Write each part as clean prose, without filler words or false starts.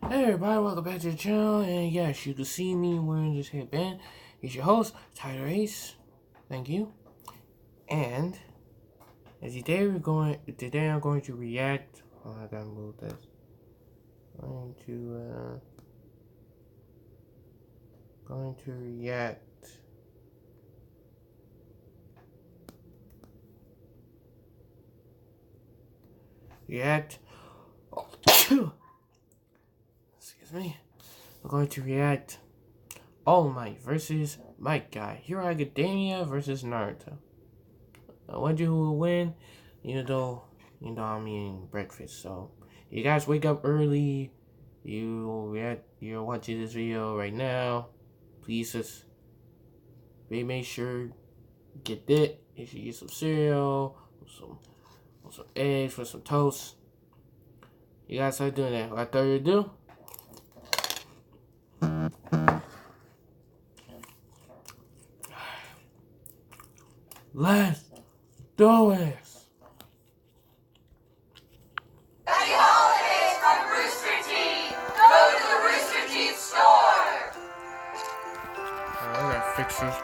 Hey everybody, welcome back to the channel, and yes, you can see me wearing this headband. It's your host, Tyler Ace. Thank you. And as today I'm going to react. Oh, I gotta move this. I'm going to react. Excuse me. I'm going to react All Might versus Might Guy. Hero Academia versus Naruto. I wonder who will win, I'm eating breakfast. So you guys wake up early. You're watching this video right now. Please just make sure get that. Make sure you get some cereal, some eggs, for some toast. You guys start doing that. Without further ado, let's do it. Happy holidays from Rooster Teeth! Go to the Rooster Teeth store! I gotta fix this.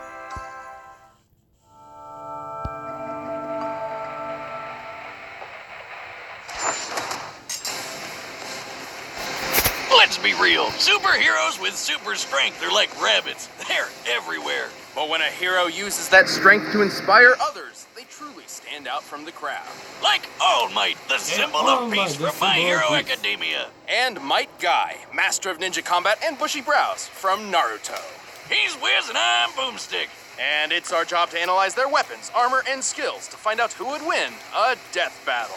Let's be real. Superheroes with super strength are like rabbits. They're everywhere. But when a hero uses that strength to inspire others, they truly stand out from the crowd. Like All Might, the symbol All of Might, peace the from My symbol of Hero peace. Academia. And Might Guy, master of ninja combat and bushy brows from Naruto. He's Wiz and I'm Boomstick. And it's our job to analyze their weapons, armor, and skills to find out who would win a death battle.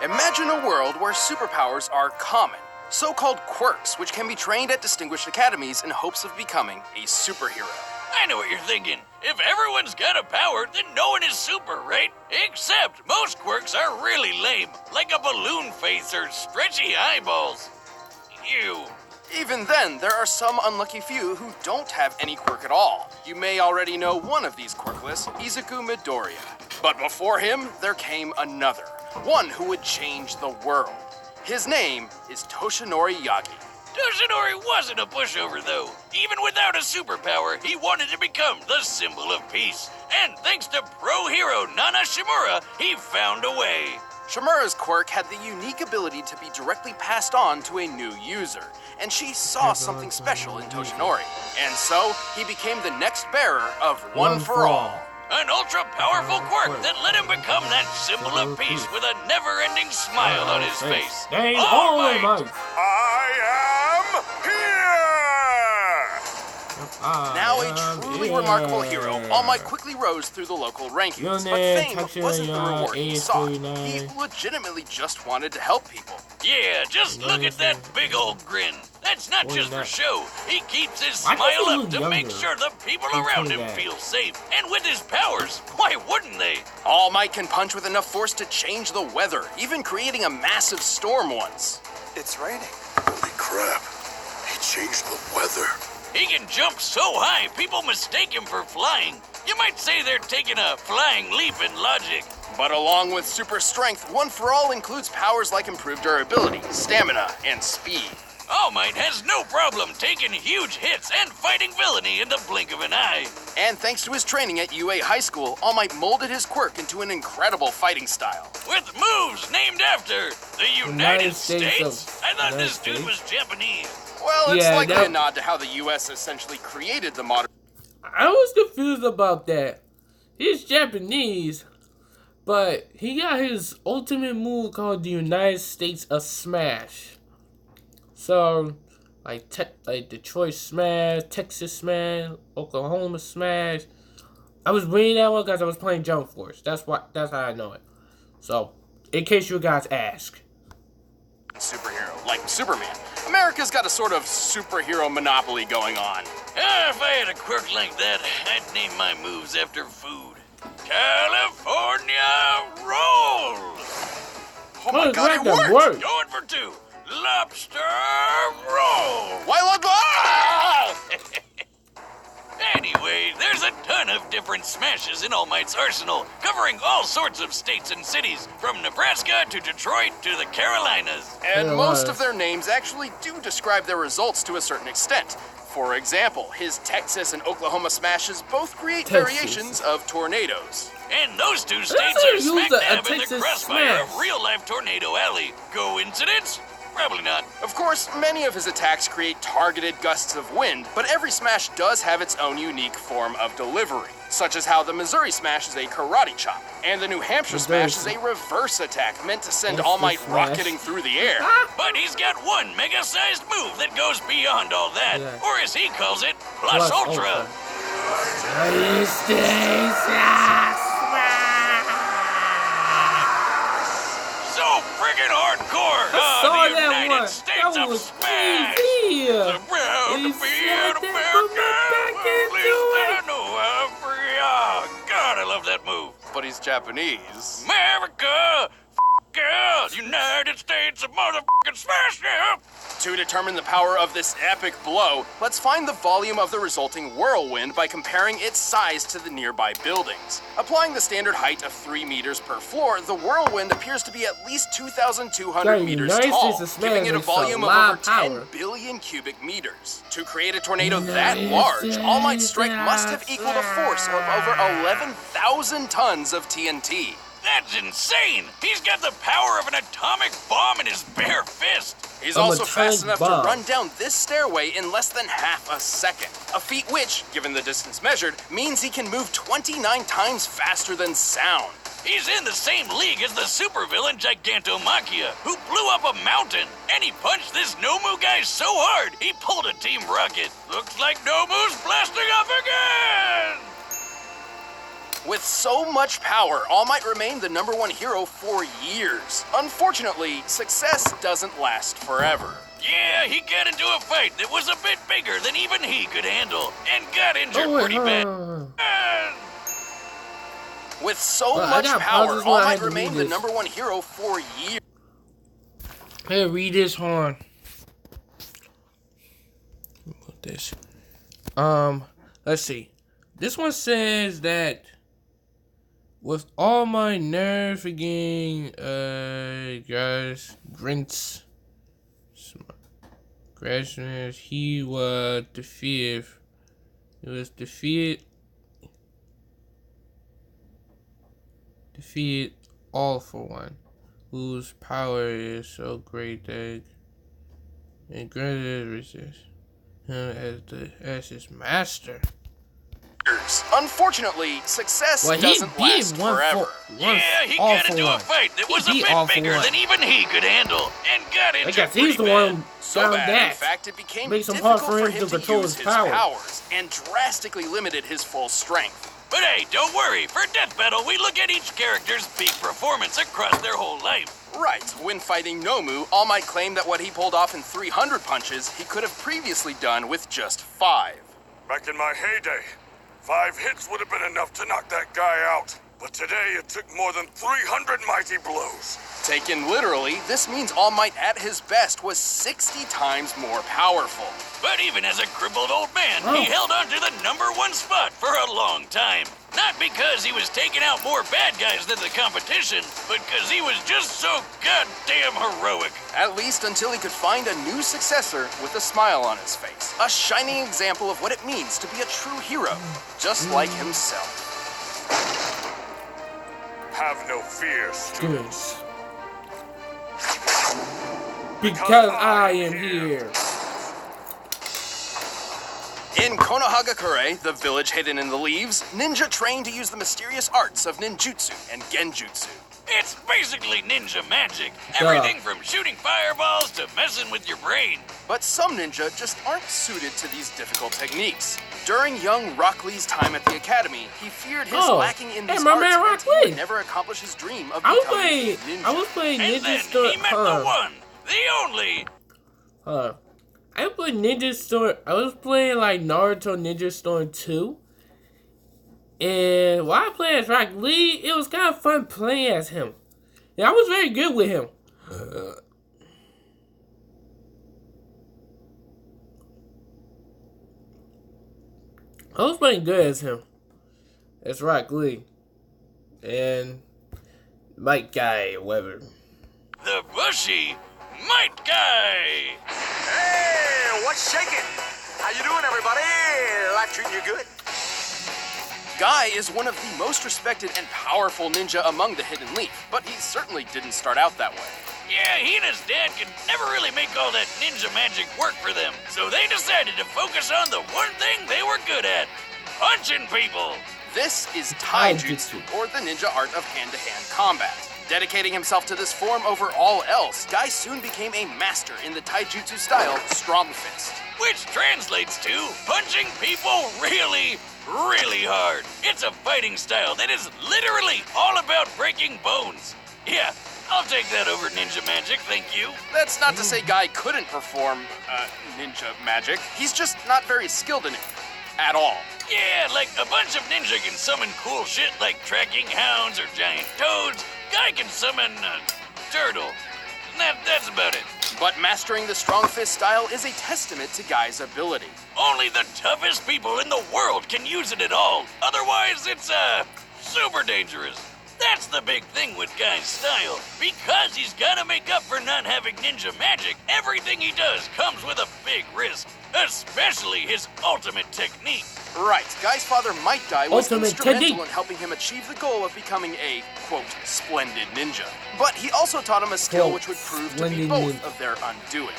Imagine a world where superpowers are common, so-called quirks, which can be trained at distinguished academies in hopes of becoming a superhero. I know what you're thinking. If everyone's got a power, then no one is super, right? Except most quirks are really lame, like a balloon face or stretchy eyeballs. Ew. Even then, there are some unlucky few who don't have any quirk at all. You may already know one of these quirkless, Izuku Midoriya. But before him, there came another, one who would change the world. His name is Toshinori Yagi. Toshinori wasn't a pushover, though. Even without a superpower, he wanted to become the symbol of peace. And thanks to pro hero Nana Shimura, he found a way. Shimura's quirk had the unique ability to be directly passed on to a new user, and she saw something special in Toshinori. And so, he became the next bearer of One for All. An ultra-powerful quirk that let him become that symbol of peace with a never-ending smile on his face. Dang, All All Might! Might. I am here! Now a truly remarkable hero, All Might quickly rose through the local rankings, Your but name, fame wasn't the reward he sought. He 49. legitimately just wanted to help people. Yeah, just look at that big old grin. That's not just for show. He keeps his Why does he smile up look to make younger? sure the people He's around him 29. feel safe. And with his powers, why wouldn't they? All Might can punch with enough force to change the weather, even creating a massive storm once. It's raining. Holy crap. He changed the weather. He can jump so high, people mistake him for flying. You might say they're taking a flying leap in logic. But along with super strength, One for All includes powers like improved durability, stamina, and speed. All Might has no problem taking huge hits and fighting villainy in the blink of an eye. And thanks to his training at UA High School, All Might molded his quirk into an incredible fighting style. With moves named after the United States States. of- I thought United this dude was States? Japanese. Well, it's Yeah, likely that- a nod to how the US essentially created the modern. I was confused about that. He's Japanese, but he got his ultimate move called the United States of Smash. So, like Detroit Smash, Texas Smash, Oklahoma Smash. I was reading that one because I was playing Jump Force. That's how I know it. So, in case you guys ask. superhero, like Superman. America's got a sort of superhero monopoly going on. If I had a quirk like that, I'd name my moves after food. California Roll! Oh my god, it that worked! Going for two. Lobster Roll! Why look? Ah! Anyway, there's a ton of different smashes in All Might's arsenal, covering all sorts of states and cities, from Nebraska to Detroit to the Carolinas. And most of their names actually do describe their results to a certain extent. For example, his Texas and Oklahoma smashes both create variations of tornadoes. And those two states are smack dab in the crossfire of real-life Tornado Alley. Coincidence? Probably not. Of course, many of his attacks create targeted gusts of wind, but every smash does have its own unique form of delivery, such as how the Missouri smash is a karate chop, and the New Hampshire smash is a reverse attack meant to send All Might rocketing through the air. But he's got one mega-sized move that goes beyond all that, or as he calls it, Plus Ultra. So friggin' hardcore! saw the that United one. States That of was Smash! crazy. The proud He to be said an that American! back Well, at least into I know how free. Oh, God, I love that move. But he's Japanese. America! Yeah, United States of motherfucking Smash, yeah! To determine the power of this epic blow, let's find the volume of the resulting whirlwind by comparing its size to the nearby buildings. Applying the standard height of 3 meters per floor, the whirlwind appears to be at least 2,200 meters tall, giving it a volume of over 10 billion cubic meters. To create a tornado that large, All Might's strike must have equaled a force of over 11,000 tons of TNT. That's insane! He's got the power of an atomic bomb in his bare fist! He's also fast enough to run down this stairway in less than half a second. A feat which, given the distance measured, means he can move 29 times faster than sound. He's in the same league as the supervillain Gigantomachia, who blew up a mountain. And he punched this Nomu guy so hard, he pulled a Team Rocket. Looks like Nomu's blasting off again! With so much power, All Might remained the #1 hero for years. Unfortunately, success doesn't last forever. Yeah, he got into a fight that was a bit bigger than even he could handle, and got injured pretty bad. With so much power, All Might remained the #1 hero for years. Hey, read this, hold on. Put this. Let's see. This one says that with all my nerve again, guys, drinks, grassroots, he was defeated. Defeated All For One, whose power is so great that it granted resist him as his master. Unfortunately, success doesn't last forever. Yeah, he got into a fight that was a bit bigger than even he could handle, and got injured pretty bad. So bad, in fact, it became difficult for him to control his powers, and drastically limited his full strength. But hey, don't worry, for Death Battle, we look at each character's peak performance across their whole life. Right, when fighting Nomu, All Might claimed that what he pulled off in 300 punches, he could have previously done with just 5. Back in my heyday, 5 hits would have been enough to knock that guy out. But today, it took more than 300 mighty blows. Taken literally, this means All Might at his best was 60 times more powerful. But even as a crippled old man, he held on to the #1 spot for a long time. Not because he was taking out more bad guys than the competition, but because he was just so goddamn heroic. At least until he could find a new successor with a smile on his face. A shining example of what it means to be a true hero, just like himself. Have no fear, students. Because I am here. In Konohagakure, the village hidden in the leaves, ninja train to use the mysterious arts of ninjutsu and genjutsu. It's basically ninja magic. Everything from shooting fireballs to messing with your brain. But some ninja just aren't suited to these difficult techniques. During young Rock Lee's time at the academy, he feared his lacking in these arts meant he would never accomplish his dream of becoming a ninja. I was playing And Ninja then Storm. he met the one, the only. I played Ninja Storm. I was playing like Naruto Ninja Storm 2. And while I played as Rock Lee, it was kind of fun playing as him. And I was very good with him. Who's playing good as him? It's Rock Lee. And Mike Guy, whatever. The bushy Might Guy. Hey, what's shaking? How you doing, everybody? Life treating you good? Guy is one of the most respected and powerful ninja among the Hidden Leaf, but he certainly didn't start out that way. Yeah, he and his dad could never really make all that ninja magic work for them, so they decided to focus on the one thing they were good at, punching people. This is Taijutsu, or the ninja art of hand-to-hand combat. Dedicating himself to this form over all else, Guy soon became a master in the Taijutsu style Strong Fist. Which translates to punching people really, really hard. It's a fighting style that is literally all about breaking bones. Yeah, I'll take that over ninja magic, thank you. That's not to say Guy couldn't perform, ninja magic. He's just not very skilled in it. At all. Yeah, like a bunch of ninja can summon cool shit like tracking hounds or giant toads. Guy can summon a turtle. That's about it. But mastering the Strong Fist style is a testament to Guy's ability. Only the toughest people in the world can use it at all. Otherwise, it's, super dangerous. That's the big thing with Guy's style. Because he's gotta make up for not having ninja magic, everything he does comes with a big risk. Especially his ultimate technique. Right, Guy's father, Might Guy, was Ultimate instrumental technique. in helping him achieve the goal of becoming a, quote, splendid ninja. But he also taught him a skill Quote, which would prove to be splendid both ninja. of their undoing.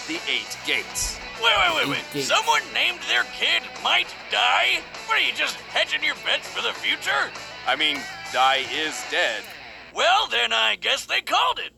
The 8 Gates. Wait. Gates. Someone named their kid Might Die? What are you, just hedging your bets for the future? I mean, Guy is dead. Well, then I guess they called it.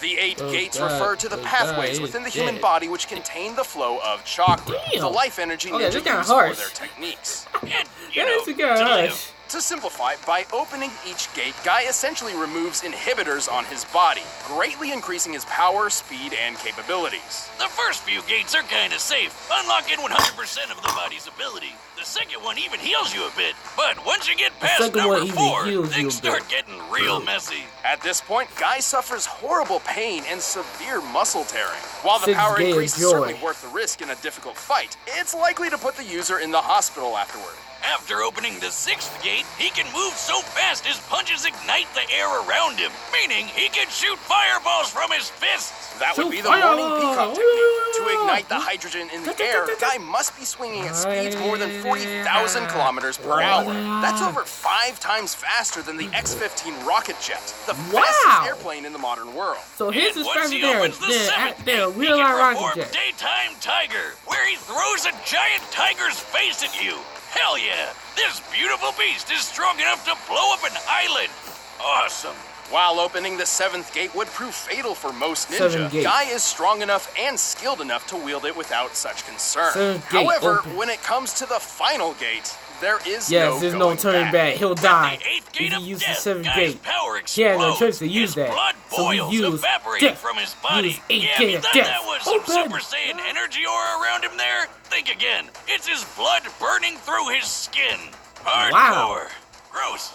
The 8 Oh, Gates God. refer to the Oh, pathways God, within the it's human dead. body which contain the flow of chakra, Damn. the life energy Okay, ninja that's kinda use for harsh. their techniques. And, Yeah, know, it's a good to live. hush. To simplify, by opening each gate, Guy essentially removes inhibitors on his body, greatly increasing his power, speed, and capabilities. The first few gates are kinda safe, unlocking 100% of the body's ability. The second one even heals you a bit, but once you get past second one number even 4, heals you a things bit. start getting real messy. At this point, Guy suffers horrible pain and severe muscle tearing. While the Sixth power gate of increase is joy. certainly worth the risk in a difficult fight, it's likely to put the user in the hospital afterward. After opening the 6th gate, he can move so fast his punches ignite the air around him, meaning he can shoot fireballs from his fists. That would So be the fire! morning peacock technique. To ignite the hydrogen in the air, Guy must be swinging at speeds more than 40,000 kilometers per hour. That's over 5 times faster than the X-15 rocket jet, the fastest Wow. airplane in the modern world. So his And is once faster he than opens the 7th their gate, real he can life perform rocket jet. Daytime Tiger, where he throws a giant tiger's face at you. Hell yeah! This beautiful beast is strong enough to blow up an island. Awesome. While opening the 7th gate would prove fatal for most Seven ninja, gates. Guy is strong enough and skilled enough to wield it without such concern. Seventh gate However, open. when it comes to the final gate, there is Yes, there's no going turning back. He'll die The 8th if gate he of uses death, the 7th Guy's gate. power He had no explodes. choice to use His that. blood So he boils, used evaporating death. from his body. Use 8 Yeah, gate you of thought death. that was some Open. Super Saiyan energy aura around him there? Think again. It's his blood burning through his skin. Hardcore. Wow. Gross,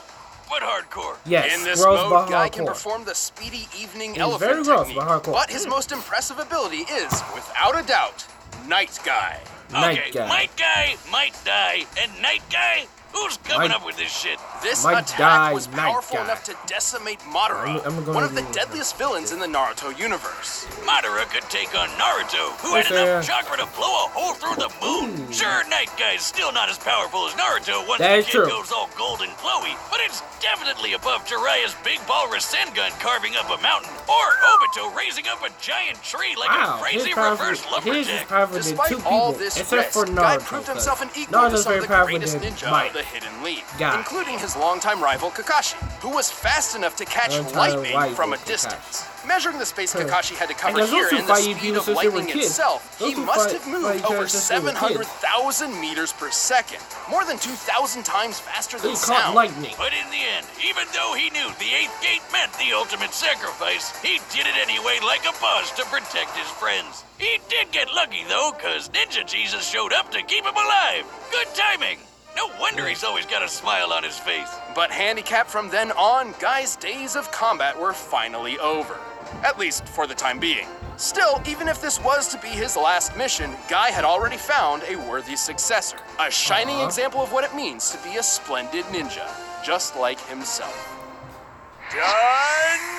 but hardcore. Yes, In this gross mode, but Guy can hardcore. perform the speedy evening It's elephant very gross, technique, but hardcore. his most impressive ability is, without a doubt, Night Guy. Night Okay, Guy. Might Guy, Might Die, and Night Guy? Who's coming Might- up with this shit? This Might attack Die, was Night powerful Guy. enough to decimate Madara, I'm gonna one of the do- deadliest villains in the Naruto universe. Madara could take on Naruto, who Yes, had enough sir. chakra to blow a hole through the moon. Ooh. Sure, Night Guy's still not as powerful as Naruto once That the is kid true. goes all gold and glowy, but it's definitely above Jiraiya's big ball Rasengan carving up a mountain, or Obito raising up a giant tree like Wow, a crazy his powerful- reverse his is lumberjack. powerful than Despite 2 all people, this except risk, for Guy Naruto. proved so himself an equal Naruto's to some very of the powerful greatest than ninja Mike. of the Hidden Leaf, Guy. including his longtime rival Kakashi, who was fast enough to catch Longtime lightning rival from a Kakashi. distance. Measuring the space Huh. Kakashi had to And cover those here two in the fight each speed other of since they were lightning kids. itself, Those he two must fight- have fight moved each other over since they were kids. 700,000 meters per second, more than 2,000 times faster than He caught sound. lightning. But in the end, even though he knew the 8th gate meant the ultimate sacrifice, he did it anyway like a boss to protect his friends. He did get lucky though, cause Ninja Jesus showed up to keep him alive. Good timing. No wonder he's always got a smile on his face. But handicapped from then on, Guy's days of combat were finally over. at least for the time being. Still, even if this was to be his last mission, Guy had already found a worthy successor. A shining example of what it means to be a splendid ninja, just like himself.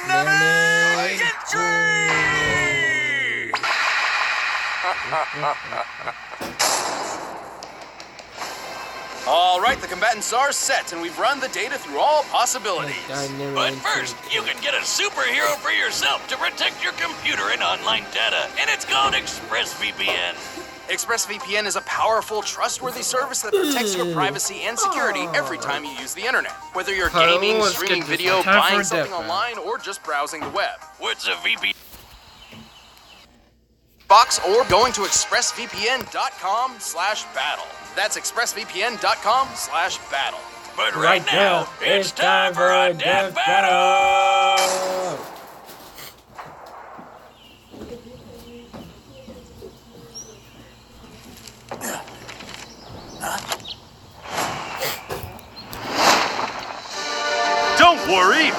Dynamic entry! All right, the combatants are set, and we've run the data through all possibilities. But first, you can get a superhero for yourself to protect your computer and online data, and it's called ExpressVPN. ExpressVPN is a powerful, trustworthy service that protects your privacy and security every time you use the internet. Whether you're gaming, let's streaming get this video, one. Time for buying a something death online, or just browsing the web. What's a VPN? Box or going to expressvpn.com/battle. That's expressvpn.com/battle. But right now, it's time for a death battle! Don't worry.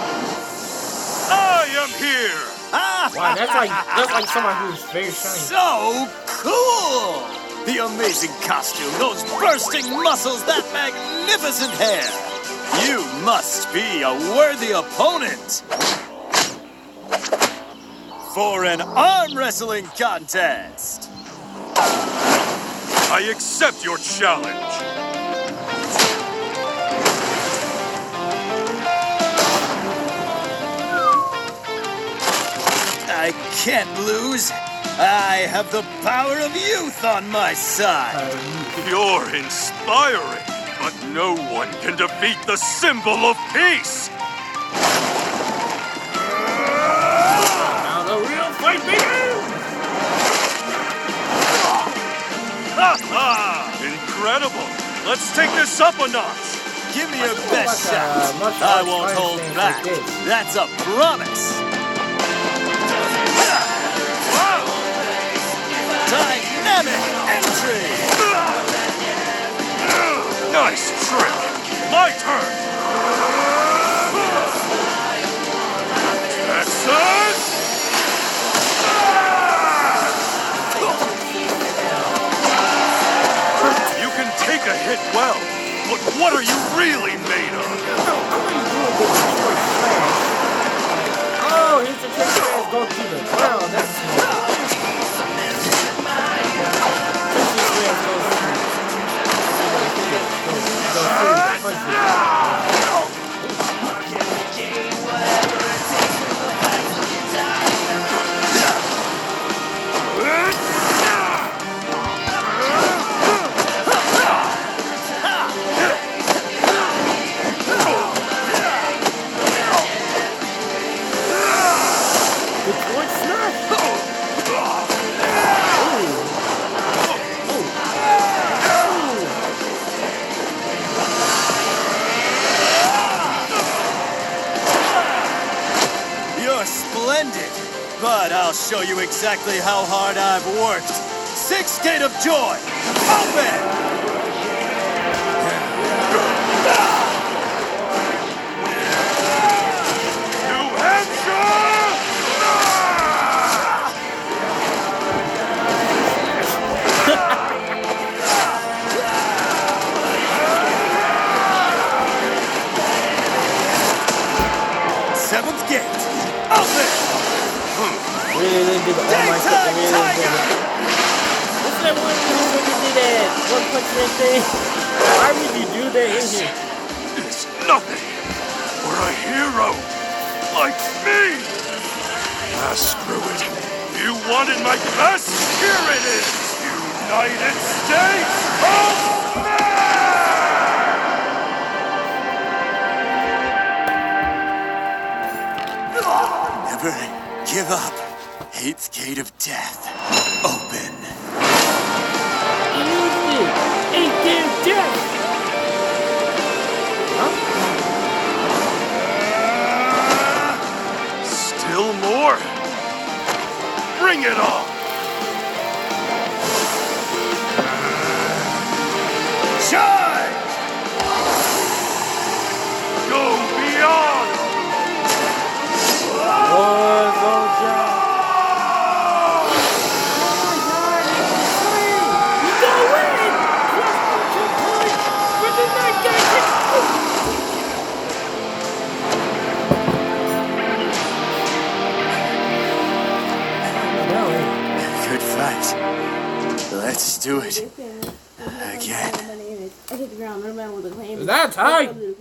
I am here. Wow, that's like someone who's very shiny. So cool! The amazing costume, those bursting muscles, that magnificent hair. You must be a worthy opponent for an arm wrestling contest. I accept your challenge. I can't lose. I have the power of youth on my side. You're inspiring, but no one can defeat the symbol of peace. Now the real fight begins! Ha ha! Incredible. Let's take this up a notch. Give me your best like, shot. martial I arts won't fighting hold things back. like this. That's a promise. Dynamic entry. Nice trick. My turn. Texas. You can take a hit well, but what are you really made of? Oh, here's the trick that go to the ground. That's smart. You're splendid, but I'll show you exactly how hard I've worked. Sixth Gate of Joy, open! New Hampshire! Seventh Gate, open! Really did the all my stuff. Really did it. What's that one when you did that one punch man thing? Why would you do that in here? It's nothing for a hero like me. Ah, screw it. You wanted my best? Here it is. United States of Man! Never give up. Eighth Gate of Death, open. You used it. Ain't there death? Still more? Bring it on! Charge! Go beyond! War Zone right. Let's do it again. Is that tight? Is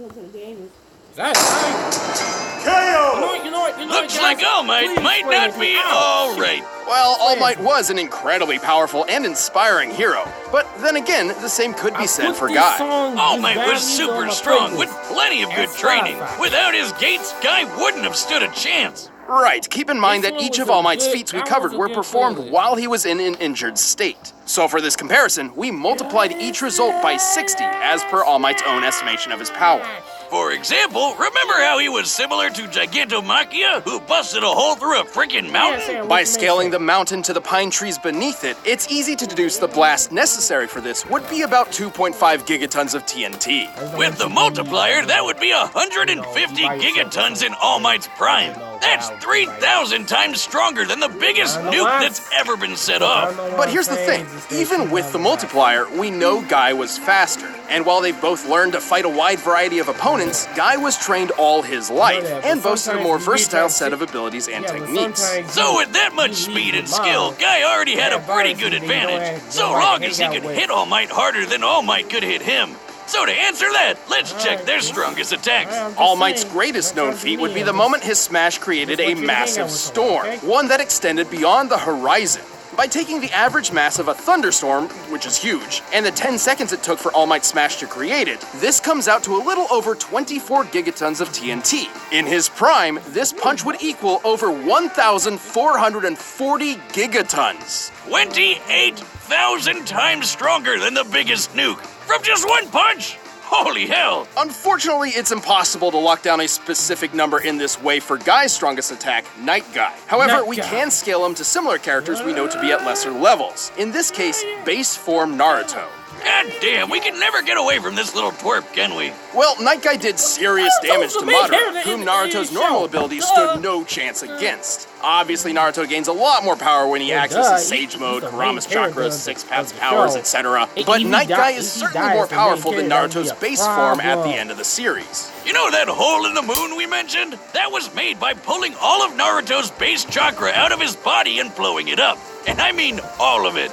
that tight? KO! You know what? Looks guys? like All Might Please might play not this be out. all right. Well, All Might was an incredibly powerful and inspiring hero. But then again, the same could be said for Guy. All Might was super strong with plenty of good training. Without his gates, Guy wouldn't have stood a chance. Right, keep in mind This that one each was of a All Might's good- feats we that covered was a were good performed playlist. while he was in an injured state. So for this comparison, we multiplied each result by 60 as per All Might's own estimation of his power. For example, remember how he was similar to Gigantomachia, who busted a hole through a freaking mountain? By scaling the mountain to the pine trees beneath it, it's easy to deduce the blast necessary for this would be about 2.5 gigatons of TNT. With the multiplier, that would be 150 gigatons in All Might's prime. That's 3,000 times stronger than the biggest nuke that's ever been set off. But here's the thing, even with the multiplier, we know Guy was faster. And while they've both learned to fight a wide variety of opponents, Guy was trained all his life and boasted a more versatile set of abilities and techniques. So with that much speed and skill, Guy already had a pretty good advantage, so long as he could hit All Might harder than All Might could hit him. So to answer that, let's check their strongest attacks. All Might's greatest known feat would be the moment his smash created a massive storm, one that extended beyond the horizon. By taking the average mass of a thunderstorm, which is huge, and the 10 seconds it took for All Might's smash to create it, this comes out to a little over 24 gigatons of TNT. In his prime, this punch would equal over 1,440 gigatons. 28,000 times stronger than the biggest nuke from just one punch. Holy hell! Unfortunately, it's impossible to lock down a specific number in this way for Guy's strongest attack, Night Guy. However, Night we Guy. can scale him to similar characters we know to be at lesser levels. In this case, base form Naruto. God damn, we can never get away from this little twerp, can we? Well, Night Guy did serious damage to the main Madara, character whom in Naruto's the normal show. abilities stood no chance against. Obviously, Naruto gains a lot more power when he accesses Sage Mode, he's the main Kurama's character chakras, of Six the Paths show. powers, etc. If But he Night die- Guy if is he certainly dies, more the main powerful than character, that'd Naruto's be a base form at the problem. end of the series. You know that hole in the moon we mentioned? That was made by pulling all of Naruto's base chakra out of his body and blowing it up. And I mean all of it.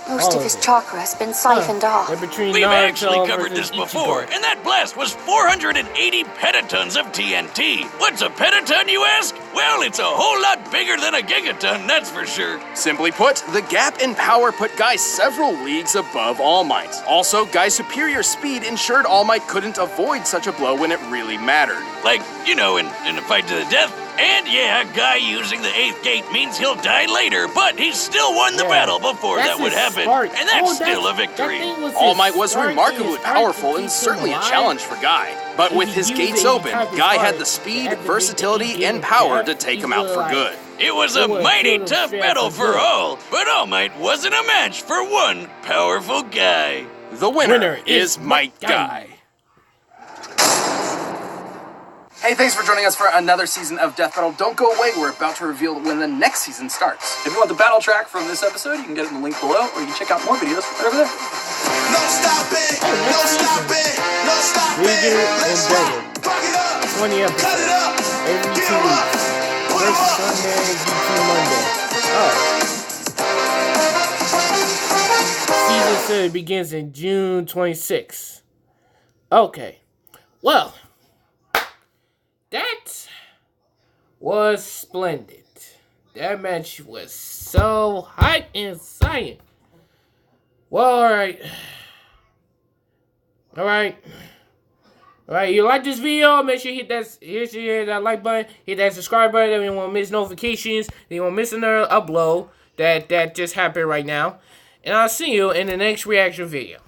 Most of his chakra has been siphoned off. They're between We've Naruto actually covered this versus before, Ichigo. and that blast was 480 petatons of TNT. What's a petaton, you ask? Well, it's a whole lot bigger than a gigaton, that's for sure. Simply put, the gap in power put Guy several leagues above All Might. Also, Guy's superior speed ensured All Might couldn't avoid such a blow when it really mattered. Like, you know, in a fight to the death. And yeah, Guy using the 8th gate means he'll die later, but he still won the battle before That's that would his happen. spark. And that's Oh, still a that victory. thing was All his Might was spark, remarkably his spark powerful to and keep certainly him a alive. challenge for Guy. But If with he his used gates it, he open, typed his Guy spark. had the speed, Had to versatility, be- and power to had- take he him out was for like- good. It was It a would mighty kill him tough straight battle up for good. all, but All Might wasn't a match for one powerful guy. The winner is Might Guy. Hey, thanks for joining us for another season of Death Battle. Don't go away, we're about to reveal when the next season starts. If you want the battle track from this episode, you can get it in the link below, or you can check out more videos right over there. No stopping, no stopping, no stopping. Regan and Let's Devin. fuck it up, 20 cut episodes. it up, Every get 2 'em weeks. up, put 'em First up. Sunday, YouTube Monday. Season 7 begins in June 26th. Okay. Well, that was splendid. That match was so hot and exciting. Well, alright. Alright. Alright, you like this video? Make sure you hit that like button, hit that subscribe button. If you won't miss notifications, you won't miss another upload that just happened right now. And I'll see you in the next reaction video.